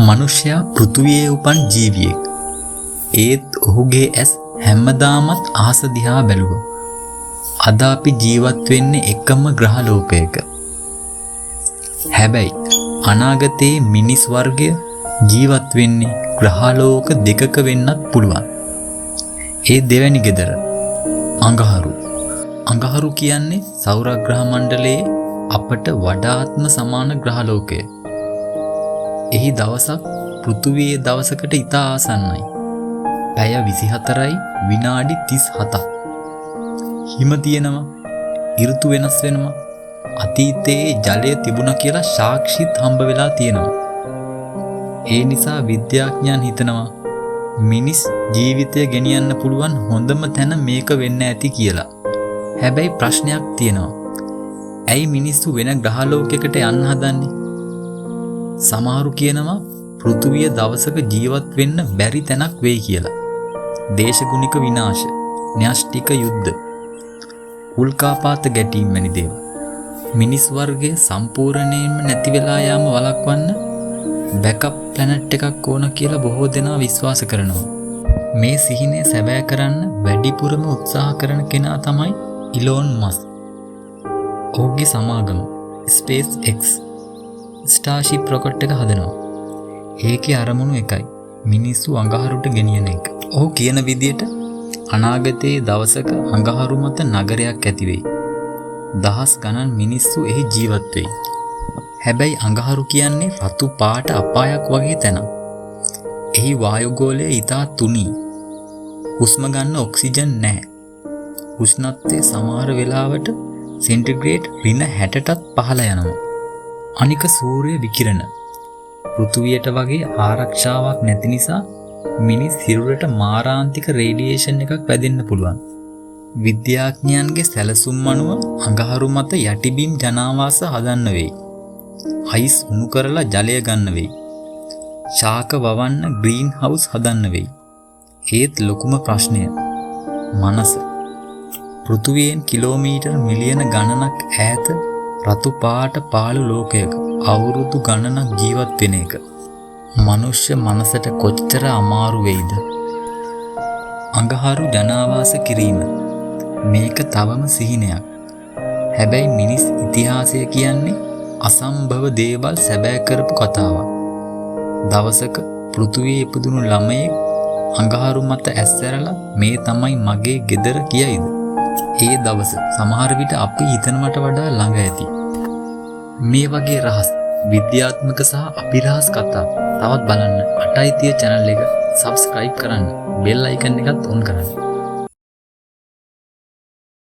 මනුෂ්‍යයා පෘථුවියේ උපන් ජීවියෙක්. ඒත් ඔහුගේ ඇස් හැමදාමත් අහස දිහා බැලුවා. අද අපි ජීවත් වෙන්නේ එකම ග්‍රහ ලෝකයක. හැබැයි අනාගතයේ මිනිස් වර්ගය ජීවත් වෙන්නේ ග්‍රහලෝක දෙකක වෙන්නත් පුළුවන්. ඒ දෙවැනි ගෙදර අඟහරු. අඟහරු කියන්නේ සෞරග්‍රහ මණ්ඩලයේ අපට වඩාත්ම සමාන ග්‍රහලෝකය. එහි දවසක් පෘථුවියේ දවසකට ඉතා ආසන්නයි. පැය 24යි විනාඩි 37ක්. හිම තියෙනවා. ඍතු වෙනස් වෙනවා. අතීතයේ ජලය තිබුණා කියලා සාක්ෂිත් හම්බ වෙලා තියෙනවා. ඒ නිසා විද්‍යාඥයන් හිතනවා මිනිස් ජීවිතය ගෙනියන්න පුළුවන් හොඳම තැන මේක වෙන්න ඇති කියලා. හැබැයි ප්‍රශ්නයක් තියෙනවා. ඇයි මිනිස්සු වෙන ග්‍රහලෝකයකට යන්න හදන්නේ? සමහරු කියනවා පෘථුවිය දවසක ජීවත් වෙන්න බැරි තැනක් වෙයි කියලා. දේශගුණික විනාශ, න්‍යෂ්ටික යුද්ධ, උල්කාපාත ගැටීම් වැනි දේවල්. මිනිස් වර්ගය සම්පූර්ණයෙන්ම නැති වෙලා යාම වළක්වන්න බෑකප් ප්ලැනට් එකක් ඕන කියලා බොහෝ දෙනා විශ්වාස කරනවා. මේ සිහිනය සැබෑ කරන්න වැඩිපුරම උත්සාහ කරන කෙනා තමයි ඉලෝන් මස්ක්. ඔහුගේ සමාගම SpaceX ස්ටාර්ෂිප් රොකට් එක හදනවා. ඒකේ අරමුණු එකයි මිනිස්සු අඟහරුට ගෙනියන එක. ඔහු කියන විදියට අනාගතයේ දවසක අඟහරු මත නගරයක් ඇති වෙයි. දහස් ගණන් මිනිස්සු එහි ජීවත් වෙයි. හැබැයි අඟහරු කියන්නේ රතු පාට අපායක් වගේ තැනක්. එහි වායුගෝලය ඉතා තුනී. හුස්ම ගන්න ඔක්සිජන් නැහැ. උෂ්ණත්වය සමහර වෙලාවට සෙන්ටිග්‍රේඩ් -60ටත් පහළ යනවා. අනික සූර්ය විකිරණ පෘථුවියට වගේ ආරක්ෂාවක් නැති නිසා මිනිස් සිරුරට මාරාන්තික රේඩියේෂන් එකක් වැදෙන්න පුළුවන්. විද්‍යාඥයන්ගේ සැලසුම් අනුව අඟහරු මත යටිබිම් ජනාවාස හදන්න වෙයි. අයිස් උණු කරලා ජලය ගන්න වෙයි. ශාක වවන්න ග්‍රීන් හවුස් හදන්න වෙයි. ඒත් ලොකුම ප්‍රශ්නය මනස. පෘථුවියෙන් කිලෝමීටර් මිලියන ගණනක් ඈත රතු පාට පාළු ලෝකයක අවුරුදු ගණනක් ජීවත් වෙන එක. මනුෂ්‍ය මනසට කොච්චර අමාරු වෙයිද? අඟහරු ජනාවාස කිරීම මේක තවම සිහිනයක්. හැබැයි මිනිස් ඉතිහාසය කියන්නේ අසම්භව දේවල් සැබෑ කරපු කතාවක්. දවසක පෘථුවියේ ඉපදුණු ළමයෙක් අඟහරු මත ඇස්සරලා මේ තමයි මගේ ගෙදර කියයිද? ඒ දවස සමහර විට අපි හිතනවට වඩා ළඟ ඇති. මේ වගේ රහස් විද්‍යාත්මක සහ අපිරහස් කතා තවත් බලන්න අටයිතිය channel එක subscribe කරන්න, bell icon එකත් on කරන්න.